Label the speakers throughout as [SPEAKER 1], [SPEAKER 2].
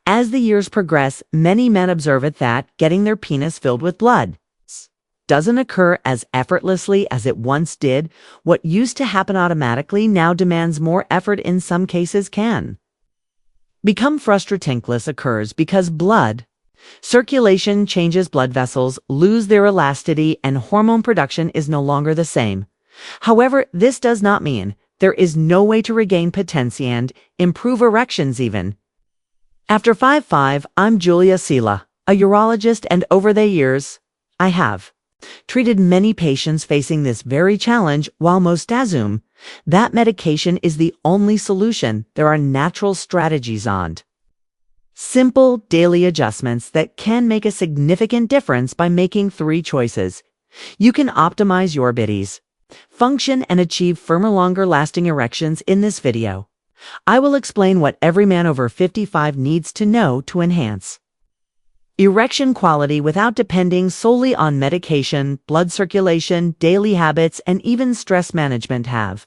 [SPEAKER 1] As the years progress, many men observe it that getting their penis filled with blood doesn't occur as effortlessly as it once did. What used to happen automatically now demands more effort, in some cases can become frustratinkless occurs because blood circulation changes, blood vessels lose their elasticity, and hormone production is no longer the same. However, this does not mean there is no way to regain potency and improve erections even. After 5'5", I'm Julia Sila, a urologist, and over the years, I have treated many patients facing this very challenge. While most assume that medication is the only solution, there are natural strategies and simple daily adjustments that can make a significant difference. By making 3 choices, you can optimize your body's function and achieve firmer, longer-lasting erections. In this video, I will explain what every man over 55 needs to know to enhance erection quality without depending solely on medication. Blood circulation, daily habits, and even stress management have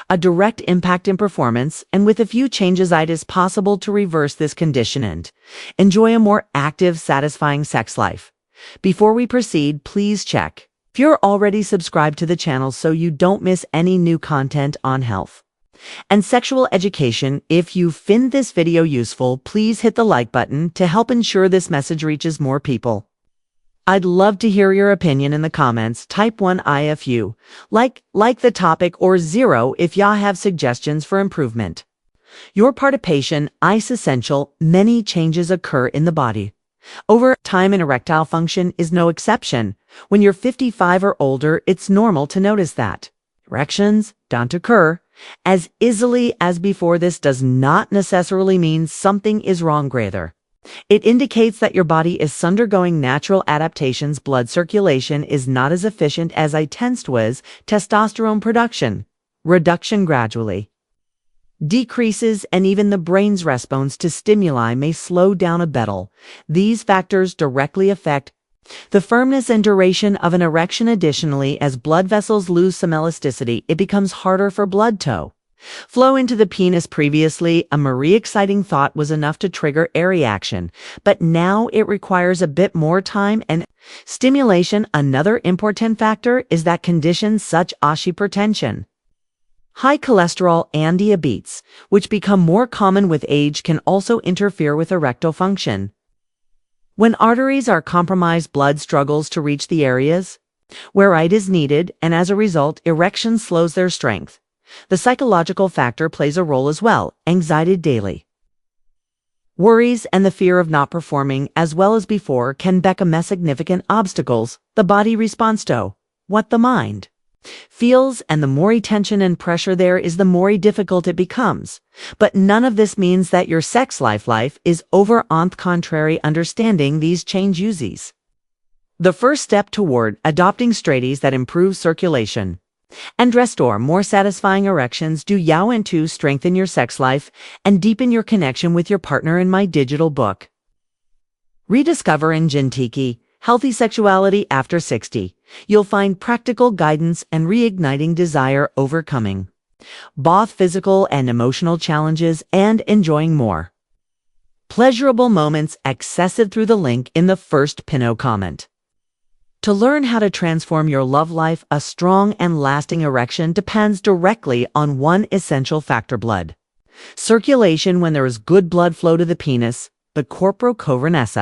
[SPEAKER 1] a direct impact in performance, and with a few changes it is possible to reverse this condition and enjoy a more active, satisfying sex life. Before we proceed, please check if you're already subscribed to the channel so you don't miss any new content on health and sexual education. If you find this video useful, please hit the like button to help ensure this message reaches more people. I'd love to hear your opinion in the comments. Type 1 if you like the topic, or 0 if ya have suggestions for improvement. Your participation is essential. Many changes occur in the body over time, and erectile function is no exception. When you're 55 or older, it's normal to notice that erections don't occur as easily as before. This does not necessarily mean something is wrong, rather it indicates that your body is undergoing natural adaptations. Blood circulation is not as efficient as it once was. Testosterone production reduction gradually decreases, and even the brain's response to stimuli may slow down a bit. These factors directly affect the firmness and duration of an erection. Additionally, as blood vessels lose some elasticity, it becomes harder for blood to flow into the penis. Previously, a very exciting thought was enough to trigger a reaction, but now it requires a bit more time and stimulation. Another important factor is that conditions such as hypertension, high cholesterol, and diabetes, which become more common with age, can also interfere with erectile function. When arteries are compromised, blood struggles to reach the areas where it is needed, and as a result, erection slows their strength. The psychological factor plays a role as well. Anxiety, daily worries, and the fear of not performing as well as before can become significant obstacles. The body responds to what the mind feels, and the more tension and pressure there is, the more difficult it becomes. But none of this means that your sex life is over. On the contrary, understanding these change uses the first step toward adopting strategies that improve circulation and restore more satisfying erections. Do you want to strengthen your sex life and deepen your connection with your partner? In my digital book, Rediscover and Jintiki, Healthy Sexuality After 60, you'll find practical guidance and reigniting desire, overcoming both physical and emotional challenges, and enjoying more pleasurable moments accessed through the link in the first pinned comment. To learn how to transform your love life, a strong and lasting erection depends directly on one essential factor: blood circulation. When there is good blood flow to the penis, the corpora cavernous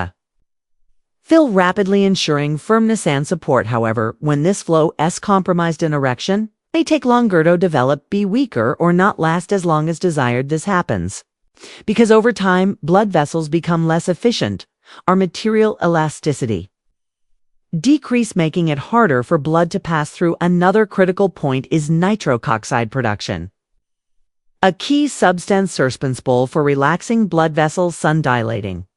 [SPEAKER 1] fill rapidly, ensuring firmness and support. However, when this flow is compromised, an erection may take longer to develop, be weaker, or not last as long as desired. This happens because over time, blood vessels become less efficient. Our material elasticity decrease, making it harder for blood to pass through. Another critical point is nitric oxide production, a key substance responsible for relaxing blood vessels and dilating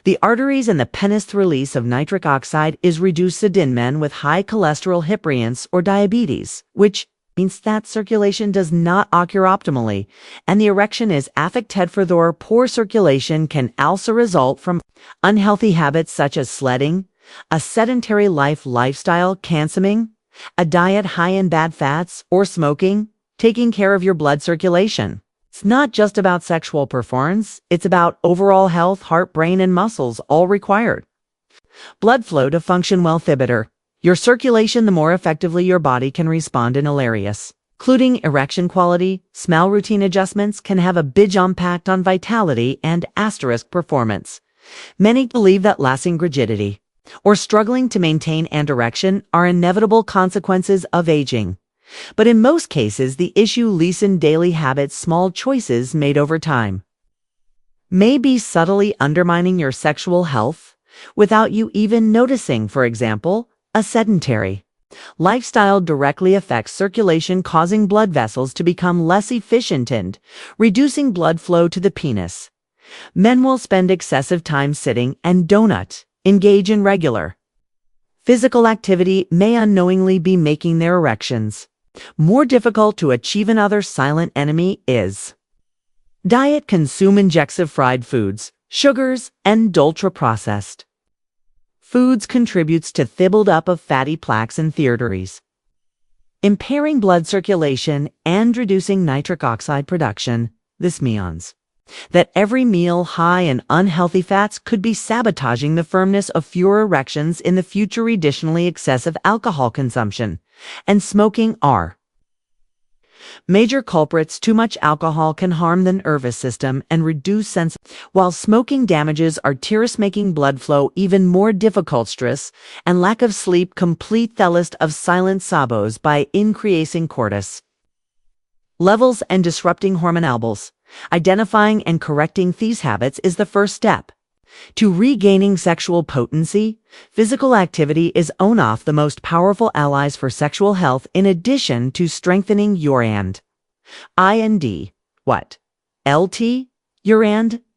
[SPEAKER 1] the arteries and the penis. The release of nitric oxide is reduced in men with high cholesterol, hypertension, or diabetes, which means that circulation does not occur optimally, and the erection is affected. Further, poor circulation can also result from unhealthy habits such as sledding, a sedentary lifestyle, consuming a diet high in bad fats, or smoking. Taking care of your blood circulation It's not just about sexual performance, it's about overall health, heart, brain, and muscles, all required. Blood flow to function well. Thibiter. Your circulation, the more effectively your body can respond in hilarious. Including erection quality, smell routine adjustments can have a big impact on vitality and asterisk performance. Many believe that lacking rigidity or struggling to maintain an erection are inevitable consequences of aging. But in most cases, the issue lies in daily habits, small choices made over time. May be subtly undermining your sexual health without you even noticing. For example, a sedentary lifestyle directly affects circulation, causing blood vessels to become less efficient and reducing blood flow to the penis. Men will spend excessive time sitting and don't engage in regular physical activity may unknowingly be making their erections more difficult to achieve. Another silent enemy is diet. Consume injective fried foods, sugars, and ultra-processed foods contributes to the buildup of fatty plaques and arteries, impairing blood circulation and reducing nitric oxide production. This means that every meal high in unhealthy fats could be sabotaging the firmness of fewer erections in the future. Additionally, excessive alcohol consumption and smoking are major culprits. Too much alcohol can harm the nervous system and reduce while smoking damages arteries, making blood flow even more difficult. Stress and lack of sleep complete the list of silent sabos by increasing cortisol levels and disrupting hormonal. Identifying and correcting these habits is the first step to regaining sexual potency. Physical activity is one of the most powerful allies for sexual health, in addition to strengthening your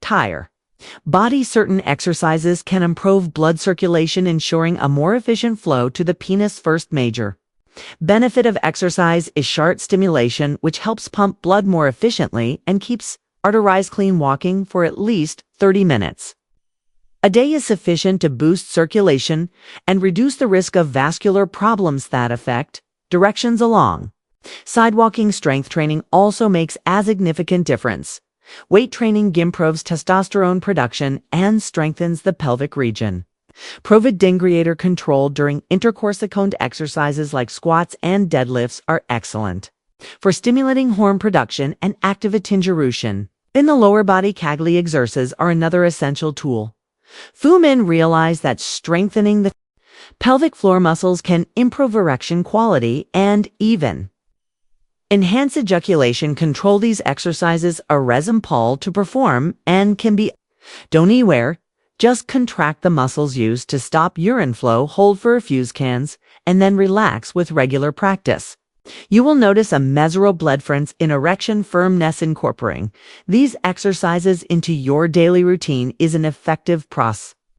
[SPEAKER 1] tire body. Certain exercises can improve blood circulation, ensuring a more efficient flow to the penis. First major benefit of exercise is heart stimulation, which helps pump blood more efficiently and keeps arteries clean. Walking for at least 30 minutes a day is sufficient to boost circulation and reduce the risk of vascular problems that affect directions along. Sidewalking. Strength training also makes a significant difference. Weight training improves testosterone production and strengthens the pelvic region. Provide degreator control during intercourse. Exercises like squats and deadlifts are excellent for stimulating hormone production and activation in the lower body. Kegel exercises are another essential tool. Few men realize that strengthening the pelvic floor muscles can improve erection quality and even enhance ejaculation control. These exercises are simple to perform and can be don't anywhere. Just contract the muscles used to stop urine flow, hold for a few seconds, and then relax. With regular practice, you will notice a measurable difference in erection firmness. Incorporating these exercises into your daily routine is an effective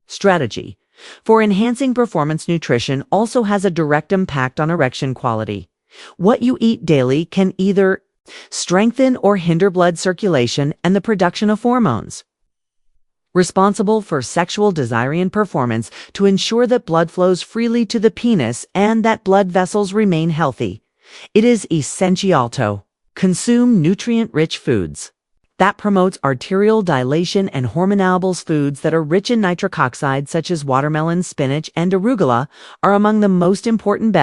[SPEAKER 1] strategy for enhancing performance. Nutrition also has a direct impact on erection quality. What you eat daily can either strengthen or hinder blood circulation and the production of hormones responsible for sexual desire and performance. To ensure that blood flows freely to the penis and that blood vessels remain healthy, it is essential to consume nutrient-rich foods that promotes arterial dilation and hormonal. Foods that are rich in nitric oxide, such as watermelon, spinach, and arugula, are among the most important.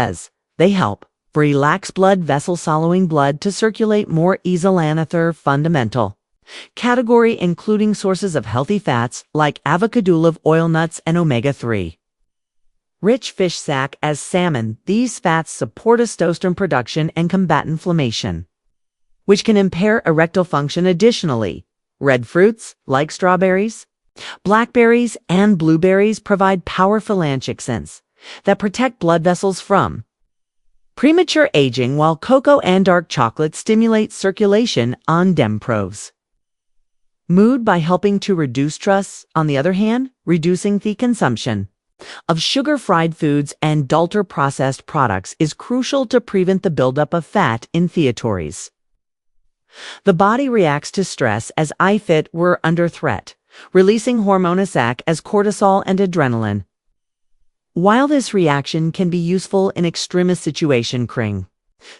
[SPEAKER 1] They help relax blood vessels, allowing blood to circulate more easily. Another fundamental category including sources of healthy fats like avocado, olive oil, nuts, and omega-3 rich fish such as salmon. These fats support testosterone production and combat inflammation, which can impair erectile function. Additionally, red fruits like strawberries, blackberries, and blueberries provide powerful antioxidants that protect blood vessels from premature aging, while cocoa and dark chocolate stimulate circulation on improves mood by helping to reduce stress. On the other hand, reducing the consumption of sugar-fried foods and ultra-processed products is crucial to prevent the buildup of fat in the arteries. The body reacts to stress as if it were under threat, releasing hormones such as cortisol and adrenaline. While this reaction can be useful in extremist situations,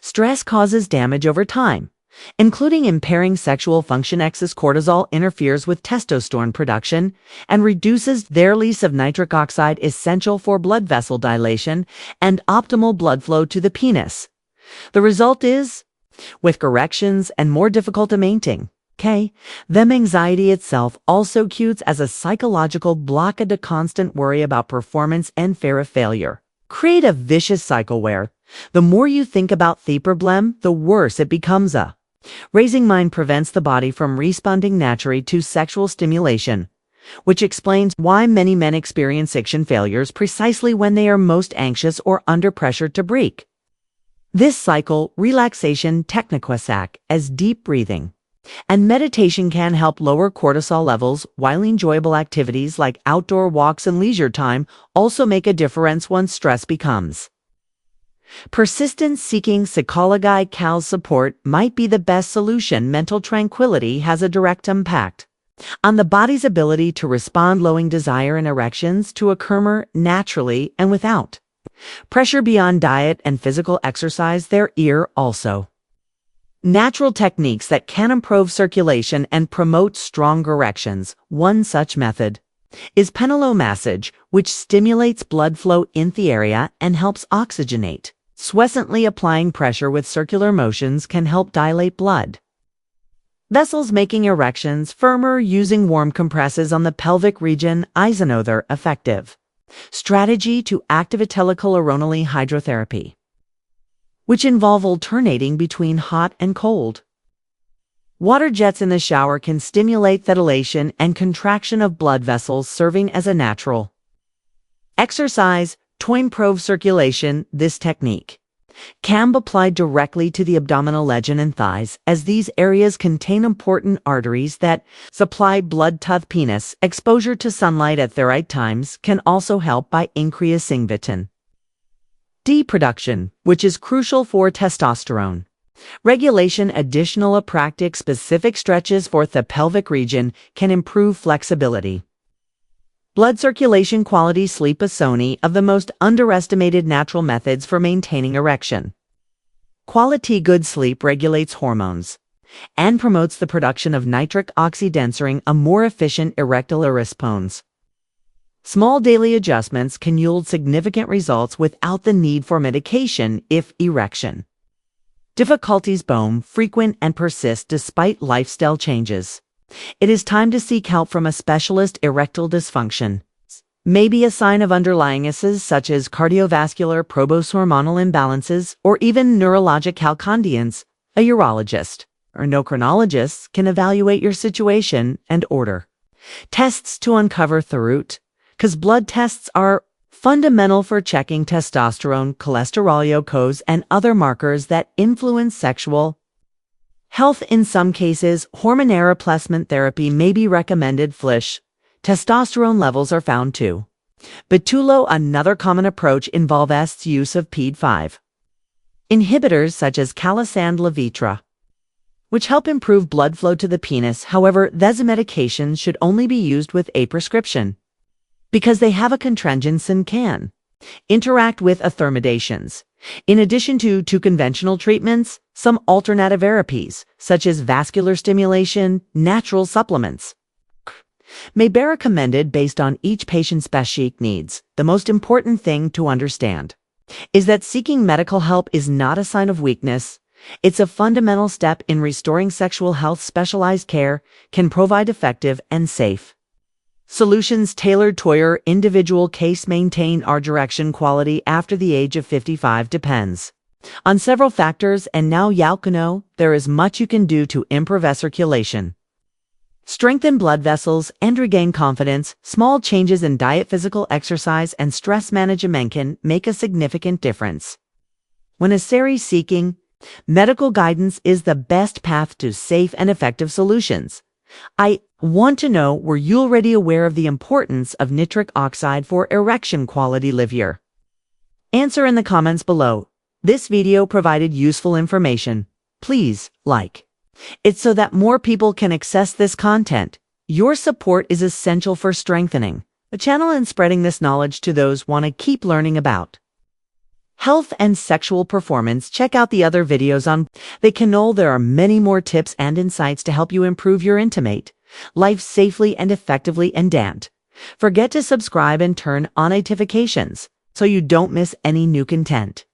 [SPEAKER 1] stress causes damage over time. including impairing sexual function. Excess cortisol interferes with testosterone production and reduces their release of nitric oxide, essential for blood vessel dilation and optimal blood flow to the penis. The result is, with erections and more difficult to maintain. Them anxiety itself also cutes as a psychological blockade to constant worry about performance and fear of failure. Create a vicious cycle where the more you think about the problem, the worse it becomes. Raising mind prevents the body from responding naturally to sexual stimulation, which explains why many men experience erection failures precisely when they are most anxious or under pressure to break. This cycle, relaxation techniques act as deep breathing and meditation can help lower cortisol levels, while enjoyable activities like outdoor walks and leisure time also make a difference once stress becomes. Persistent seeking psychological support might be the best solution. Mental tranquility has a direct impact on the body's ability to respond, allowing desire and erections to occur naturally and without pressure beyond diet and physical exercise. There are also natural techniques that can improve circulation and promote strong erections. One such method is penile massage, which stimulates blood flow in the area and helps oxygenate. Successfully applying pressure with circular motions can help dilate blood vessels, making erections firmer. Using warm compresses on the pelvic region is another effective strategy to activate telecoronary hydrotherapy, which involve alternating between hot and cold water jets in the shower, can stimulate the dilation and contraction of blood vessels, serving as a natural exercise to improve circulation. This technique can be applied directly to the abdominal region and thighs, as these areas contain important arteries that supply blood to the penis. Exposure to sunlight at the right times can also help by increasing vitamin D production, which is crucial for testosterone regulation. Additional practice-specific stretches for the pelvic region can improve flexibility, blood circulation quality. Sleep is one of the most underestimated natural methods for maintaining erection quality. Good sleep regulates hormones and promotes the production of nitric oxide, ensuring a more efficient erectile response. Small daily adjustments can yield significant results without the need for medication. If erection difficulties become frequent and persist despite lifestyle changes, it is time to seek help from a specialist. Erectile dysfunction may be a sign of underlying issues such as cardiovascular, hormonal imbalances, or even neurological conditions. A urologist or endocrinologist can evaluate your situation and order tests to uncover the root, because blood tests are fundamental for checking testosterone, cholesterol levels, and other markers that influence sexual health. In some cases, hormone replacement therapy may be recommended. Flish testosterone levels are found too, but too low. Another common approach involves use of PED5 inhibitors such as Calisand Levitra, which help improve blood flow to the penis. However, these medications should only be used with a prescription, because they have a contraindication and can interact with thermidinations. In addition to conventional treatments, some alternative therapies, such as vascular stimulation, natural supplements, may be recommended based on each patient's specific needs. The most important thing to understand is that seeking medical help is not a sign of weakness. It's a fundamental step in restoring sexual health. Specialized care can provide effective and safe solutions tailored to your individual case. Maintain our erection quality after the age of 55 depends on several factors, and now you know there is much you can do to improve circulation, strengthen blood vessels, and regain confidence. Small changes in diet, physical exercise, and stress management can make a significant difference. When seeking medical guidance is the best path to safe and effective solutions. I want to know, were you already aware of the importance of nitric oxide for erection quality? Live your answer in the comments below. This video provided useful information. Please like it so that more people can access this content. Your support is essential for strengthening the channel and spreading this knowledge to those who want to keep learning about health and sexual performance, check out the other videos on the canal. There are many more tips and insights to help you improve your intimate life safely and effectively. And don't forget to subscribe and turn on notifications so you don't miss any new content.